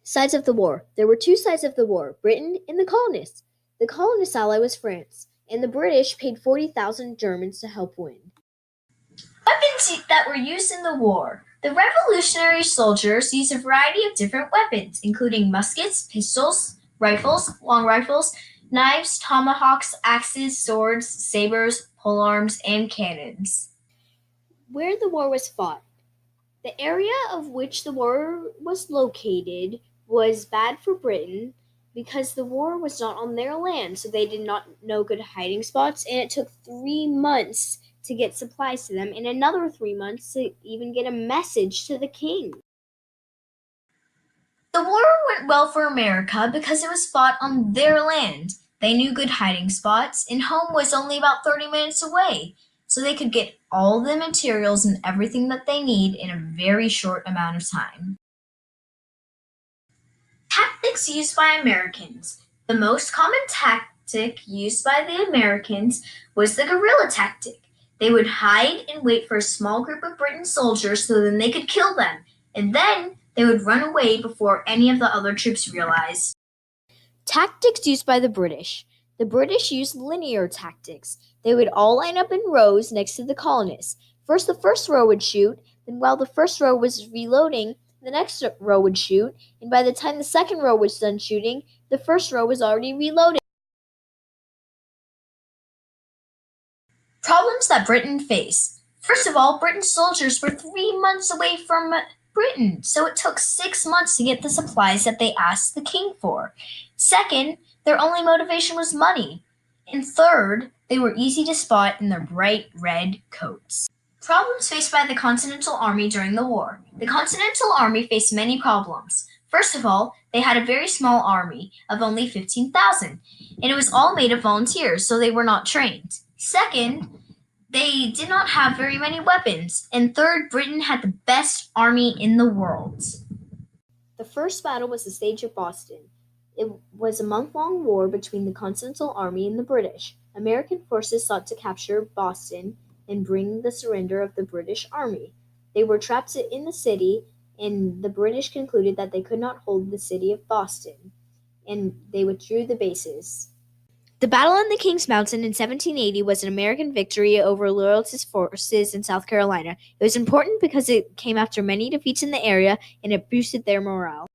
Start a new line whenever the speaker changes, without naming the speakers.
Sides of the war. There were two sides of the war, Britain and the colonists. The colonist ally was France, and the British paid 40,000 Germans to help win.
Weapons that were used in the war. The revolutionary soldiers used a variety of different weapons, including muskets, pistols, rifles, long rifles, knives, tomahawks, axes, swords, sabers, polearms, and cannons.
Where the war was fought. The area of which the war was located was bad for Britain because the war was not on their land, so they did not know good hiding spots, and it took 3 months to get supplies to them, and another 3 months to even get a message to the king.
The war went well for America because it was fought on their land. They knew good hiding spots, and home was only about 30 minutes away, so they could get all the materials and everything that they need in a very short amount of time. Tactics used by Americans. The most common tactic used by the Americans was the guerrilla tactic. They would hide and wait for a small group of British soldiers so then they could kill them, and then they would run away before any of the other troops realized.
Tactics used by the British. The British used linear tactics. They would all line up in rows next to the colonists. First, the first row would shoot, then while the first row was reloading, the next row would shoot, and by the time the second row was done shooting, the first row was already reloaded.
Problems that Britain faced. First of all, Britain's soldiers were 3 months away from Britain, so it took 6 months to get the supplies that they asked the king for. Second, their only motivation was money. And third, they were easy to spot in their bright red coats. Problems faced by the Continental Army during the war. The Continental Army faced many problems. First of all, they had a very small army of only 15,000, and it was all made of volunteers, so they were not trained. Second, they did not have very many weapons. And third, Britain had the best army in the world.
The first battle was the Siege of Boston. It was a month-long war between the Continental Army and the British. American forces sought to capture Boston and bring the surrender of the British Army. They were trapped in the city, and the British concluded that they could not hold the city of Boston, and they withdrew the bases. The battle on the King's Mountain in 1780 was an American victory over Loyalist forces in South Carolina. It was important because it came after many defeats in the area, and it boosted their morale.